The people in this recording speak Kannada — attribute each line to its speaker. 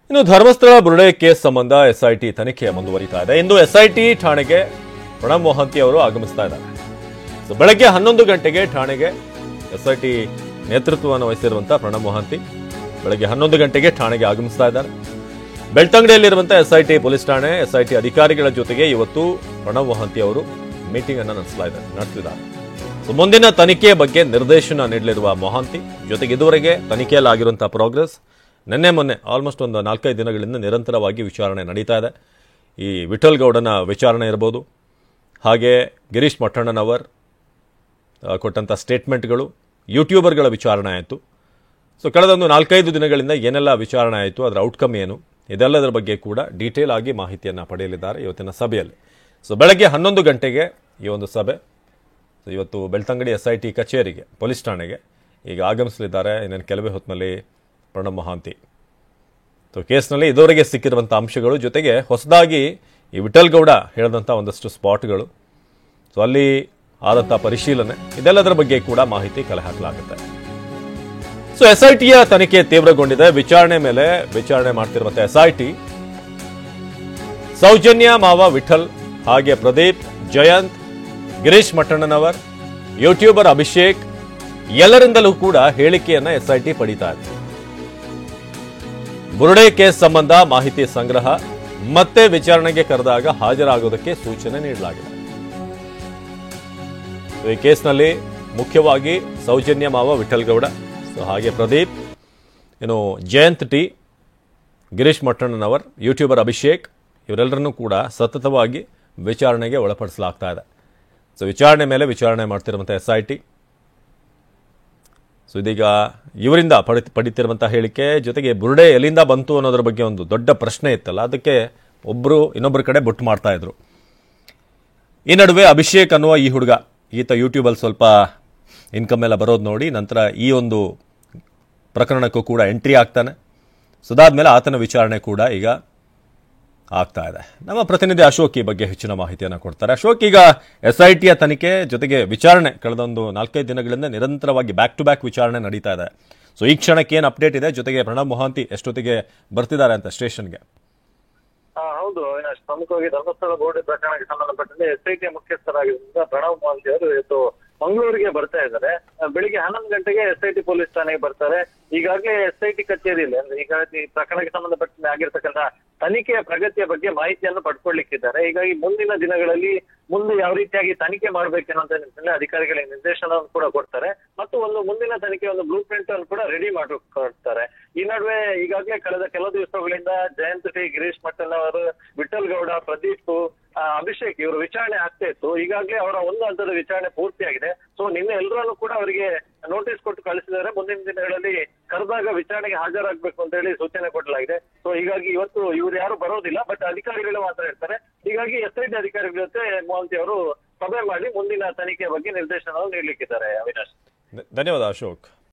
Speaker 1: ಇನ್ನು ಧರ್ಮಸ್ಥಳ ಬುರುಡೆ ಕೇಸ್ ಸಂಬಂಧ ಎಸ್ಐಟಿ ತನಿಖೆ ಮುಂದುವರಿತಾ ಇದೆ. ಇಂದು ಎಸ್ಐಟಿ ಠಾಣೆಗೆ ಪ್ರಣಬ್ ಮೊಹಾಂತಿ ಅವರು ಆಗಮಿಸ್ತಾ ಇದ್ದಾರೆ. ಬೆಳಗ್ಗೆ 11 ಗಂಟೆಗೆ ಠಾಣೆಗೆ ಎಸ್ಐಟಿ ನೇತೃತ್ವವನ್ನು ವಹಿಸಿರುವಂತಹ ಪ್ರಣಬ್ ಮೊಹಾಂತಿ ಬೆಳಗ್ಗೆ 11 ಗಂಟೆಗೆ ಠಾಣೆಗೆ ಆಗಮಿಸ್ತಾ ಇದ್ದಾರೆ. ಬೆಳ್ತಂಗಡಿಯಲ್ಲಿರುವಂತಹ ಎಸ್ಐಟಿ ಪೊಲೀಸ್ ಠಾಣೆ ಎಸ್ಐಟಿ ಅಧಿಕಾರಿಗಳ ಜೊತೆಗೆ ಇವತ್ತು ಪ್ರಣಬ್ ಮೊಹಾಂತಿ ಅವರು ಮೀಟಿಂಗ್ ಅನ್ನು ನಡೆಸಿದ್ದಾರೆ. ಮುಂದಿನ ತನಿಖೆ ಬಗ್ಗೆ ನಿರ್ದೇಶನ ನೀಡಲಿರುವ ಮೊಹಾಂತಿ ಜೊತೆಗೆ ಇದುವರೆಗೆ ತನಿಖೆಯಲ್ಲಿ ಆಗಿರುವಂತಹ ಪ್ರೋಗ್ರೆಸ್ ನಿನ್ನೆ ಮೊನ್ನೆ ಆಲ್ಮೋಸ್ಟ್ ಒಂದು 4-5 ದಿನಗಳಿಂದ ನಿರಂತರವಾಗಿ ವಿಚಾರಣೆ ನಡೀತಾ ಇದೆ. ಈ ವಿಠಲ್ ಗೌಡನ ವಿಚಾರಣೆ ಇರಬಹುದು, ಹಾಗೆ ಗಿರೀಶ್ ಮಠಣ್ಣನವರ್ ಕೊಟ್ಟಂಥ ಸ್ಟೇಟ್ಮೆಂಟ್ಗಳು, ಯೂಟ್ಯೂಬರ್ಗಳ ವಿಚಾರಣೆ ಆಯಿತು. ಕಳೆದ ಒಂದು 4-5 ದಿನಗಳಿಂದ ಏನೆಲ್ಲ ವಿಚಾರಣೆ ಆಯಿತು, ಅದರ ಔಟ್ಕಮ್ ಏನು, ಇದೆಲ್ಲದರ ಬಗ್ಗೆ ಕೂಡ ಡೀಟೇಲ್ ಆಗಿ ಮಾಹಿತಿಯನ್ನು ಪಡೆಯಲಿದ್ದಾರೆ ಇವತ್ತಿನ ಸಭೆಯಲ್ಲಿ. ಬೆಳಗ್ಗೆ 11 ಗಂಟೆಗೆ ಈ ಒಂದು ಸಭೆ. ಇವತ್ತು ಬೆಳ್ತಂಗಡಿ ಎಸ್ಐಟಿ ಕಚೇರಿಗೆ ಪೊಲೀಸ್ ಠಾಣೆಗೆ ಈಗ ಆಗಮಿಸಲಿದ್ದಾರೆ ಇನ್ನೇನು ಕೆಲವೇ ಹೊತ್ತಿನಲ್ಲಿ ಪ್ರಣಬ್ ಮೊಹಾಂತಿ. ಕೇಸ್ನಲ್ಲಿ ಇದುವರೆಗೆ ಸಿಕ್ಕಿರುವಂಥ ಅಂಶಗಳು ಜೊತೆಗೆ ಹೊಸದಾಗಿ ಈ ವಿಠಲ್ ಗೌಡ ಹೇಳಿದಂಥ ಒಂದಷ್ಟು ಸ್ಪಾಟ್ಗಳು, ಅಲ್ಲಿ ಆದಂಥ ಪರಿಶೀಲನೆ, ಇದೆಲ್ಲದರ ಬಗ್ಗೆ ಕೂಡ ಮಾಹಿತಿ ಕಲೆ ಹಾಕಲಾಗುತ್ತೆ. ಎಸ್ಐಟಿಯ ತನಿಖೆ ತೀವ್ರಗೊಂಡಿದೆ. ವಿಚಾರಣೆ ಮೇಲೆ ವಿಚಾರಣೆ ಮಾಡ್ತಿರುವಂಥ ಎಸ್ಐಟಿ ಸೌಜನ್ಯ ಮಾವ ವಿಠಲ್, ಹಾಗೆ ಪ್ರದೀಪ್, ಜಯಂತ್, ಗಿರೀಶ್ ಮಠಣ್ಣನವರ್, ಯೂಟ್ಯೂಬರ್ ಅಭಿಷೇಕ್ ಎಲ್ಲರಿಂದಲೂ ಕೂಡ ಹೇಳಿಕೆಯನ್ನ ಎಸ್ಐಟಿ ಪಡೀತಾ ಇದೆ. ಬುರುಡೆ ಕೇಸ್ ಸಂಬಂಧ ಮಾಹಿತಿ ಸಂಗ್ರಹ, ಮತ್ತೆ ವಿಚಾರಣೆಗೆ ಕರೆದಾಗ ಹಾಜರಾಗುವುದಕ್ಕೆ ಸೂಚನೆ ನೀಡಲಾಗಿದೆ. ಈ ಕೇಸ್ನಲ್ಲಿ ಮುಖ್ಯವಾಗಿ ಸೌಜನ್ಯ ಮಾವ ವಿಠಲ್ ಗೌಡ, ಹಾಗೆ ಪ್ರದೀಪ್, ಇನ್ನು ಜಯಂತ್ ಟಿ, ಗಿರೀಶ್ ಮಠಣ್ಣನವರ್, ಯೂಟ್ಯೂಬರ್ ಅಭಿಷೇಕ್ ಇವರೆಲ್ಲರನ್ನೂ ಕೂಡ ಸತತವಾಗಿ ವಿಚಾರಣೆಗೆ ಒಳಪಡಿಸಲಾಗ್ತಾ ಇದೆ. ವಿಚಾರಣೆ ಮೇಲೆ ವಿಚಾರಣೆ ಮಾಡ್ತಿರುವಂಥ ಎಸ್ಐಟಿ ಇದೀಗ ಇವರಿಂದ ಪಡಿತಿರುವಂತಹ ಹೇಳಿಕೆ ಜೊತೆಗೆ ಬುರುಡೆ ಎಲ್ಲಿಂದ ಬಂತು ಅನ್ನೋದ್ರ ಬಗ್ಗೆ ಒಂದು ದೊಡ್ಡ ಪ್ರಶ್ನೆ ಇತ್ತಲ್ಲ, ಅದಕ್ಕೆ ಒಬ್ಬರು ಇನ್ನೊಬ್ಬರ ಕಡೆ ಬೊಟ್ಟು ಮಾಡ್ತಾ ಇದ್ರು. ಈ ನಡುವೆ ಅಭಿಷೇಕ್ ಅನ್ನುವ ಈ ಹುಡುಗ, ಈತ ಯೂಟ್ಯೂಬಲ್ಲಿ ಸ್ವಲ್ಪ ಇನ್ಕಮ್ ಎಲ್ಲ ಬರೋದು ನೋಡಿ ನಂತರ ಈ ಒಂದು ಪ್ರಕರಣಕ್ಕೂ ಕೂಡ ಎಂಟ್ರಿ ಆಗ್ತಾನೆ. ಅದಾದ್ಮೇಲೆ ಆತನ ವಿಚಾರಣೆ ಕೂಡ ಈಗ ಆಗ್ತಾ ಇದೆ. ನಮ್ಮ ಪ್ರತಿನಿಧಿ ಅಶೋಕ್ ಈ ಬಗ್ಗೆ ಹೆಚ್ಚಿನ ಮಾಹಿತಿಯನ್ನು ಕೊಡ್ತಾರೆ. ಅಶೋಕ್, ಈಗ ಎಸ್ಐಟಿಯ ತನಿಖೆ ಜೊತೆಗೆ ವಿಚಾರಣೆ ಕಳೆದ ಒಂದು 4-5 ದಿನಗಳಿಂದ ನಿರಂತರವಾಗಿ ಬ್ಯಾಕ್ ಟು ಬ್ಯಾಕ್ ವಿಚಾರಣೆ ನಡೀತಾ ಇದೆ. ಈ ಕ್ಷಣಕ್ಕೆ ಏನು ಅಪ್ಡೇಟ್ ಇದೆ, ಜೊತೆಗೆ ಪ್ರಣಬ್ ಮೊಹಾಂತಿ ಎಷ್ಟೊತ್ತಿಗೆ ಬರ್ತಿದ್ದಾರೆ ಅಂತ ಸ್ಟೇಷನ್ಗೆ?
Speaker 2: ಹೌದು, ಪ್ರಮುಖವಾಗಿ ಧರ್ಮಸ್ಥಳ ಬೋರ್ಡ್ ಪ್ರಕರಣಕ್ಕೆ ಸಂಬಂಧಪಟ್ಟಂತೆ ಎಸ್ಐಟಿ ಮುಖ್ಯಸ್ಥರಾಗಿದ್ದ ಪ್ರಣಬ್ ಮೊಹಾಂತಿ ಅವರು ಇವತ್ತು ಮಂಗಳೂರಿಗೆ ಬರ್ತಾ ಇದ್ದಾರೆ. ಬೆಳಿಗ್ಗೆ 11 ಗಂಟೆಗೆ ಎಸ್ಐಟಿ ಪೊಲೀಸ್ ಠಾಣೆಗೆ ಬರ್ತಾರೆ. ಈಗಾಗಲೇ ಎಸ್ಐಟಿ ಕಚೇರಿಯಲ್ಲಿ ಅಂದ್ರೆ ಈಗಾಗಲೇ ಈ ಪ್ರಕರಣಕ್ಕೆ ಸಂಬಂಧಪಟ್ಟಂತೆ ಆಗಿರ್ತಕ್ಕಂಥ ತನಿಖೆಯ ಪ್ರಗತಿಯ ಬಗ್ಗೆ ಮಾಹಿತಿಯನ್ನು ಪಡ್ಕೊಳ್ಳಿಕ್ಕಿದ್ದಾರೆ. ಹೀಗಾಗಿ ಮುಂದಿನ ದಿನಗಳಲ್ಲಿ ಮುಂದೆ ಯಾವ ರೀತಿಯಾಗಿ ತನಿಖೆ ಮಾಡ್ಬೇಕನ್ನೋ ನಿಟ್ಟಿನಲ್ಲಿ ಅಧಿಕಾರಿಗಳಿಗೆ ನಿರ್ದೇಶನವನ್ನು ಕೂಡ ಕೊಡ್ತಾರೆ ಮತ್ತು ಒಂದು ಮುಂದಿನ ತನಿಖೆ ಒಂದು ಬ್ಲೂ ಪ್ರಿಂಟ್ ಅನ್ನು ಕೂಡ ರೆಡಿ ಮಾಡಿಕೊಡ್ತಾರೆ. ಈ ನಡುವೆ ಈಗಾಗಲೇ ಕಳೆದ ಕೆಲವು ದಿವಸಗಳಿಂದ ಜಯಂತ್ ಟಿ, ಗಿರೀಶ್ ಮಠಣ್ಣನವರು, ವಿಠಲ್ ಗೌಡ, ಪ್ರದೀಪ್, ಅಭಿಷೇಕ್ ಇವರು ವಿಚಾರಣೆ ಆಗ್ತಾ ಇತ್ತು. ಈಗಾಗಲೇ ಅವರ ಒಂದು ಹಂತದ ವಿಚಾರಣೆ ಪೂರ್ತಿಯಾಗಿದೆ. ನಿನ್ನೆ ಎಲ್ಲರನ್ನು ಕೂಡ ಅವರಿಗೆ ನೋಟಿಸ್ ಕೊಟ್ಟು ಕಳಿಸಿದ್ದಾರೆ. ಮುಂದಿನ ದಿನಗಳಲ್ಲಿ ಕರೆದಾಗ ವಿಚಾರಣೆಗೆ ಹಾಜರಾಗಬೇಕು ಅಂತ ಹೇಳಿ ಸೂಚನೆ ಕೊಡಲಾಗಿದೆ. ಹೀಗಾಗಿ ಇವತ್ತು ಇವರು ಯಾರು ಬರೋದಿಲ್ಲ, ಬಟ್ ಅಧಿಕಾರಿಗಳು ಮಾತ್ರ ಇರ್ತಾರೆ. ಹೀಗಾಗಿ ಎಸ್ಐಟಿ ಅಧಿಕಾರಿಗಳ ಜೊತೆ ಮೊಹಾಂತಿ ಅವರು ಸಭೆ ಮಾಡಿ ಮುಂದಿನ ತನಿಖೆ ಬಗ್ಗೆ ನಿರ್ದೇಶನವನ್ನು ನೀಡಲಿಕ್ಕಿದ್ದಾರೆ. ಅವಿನಾಶ್,
Speaker 1: ಧನ್ಯವಾದ ಅಶೋಕ್.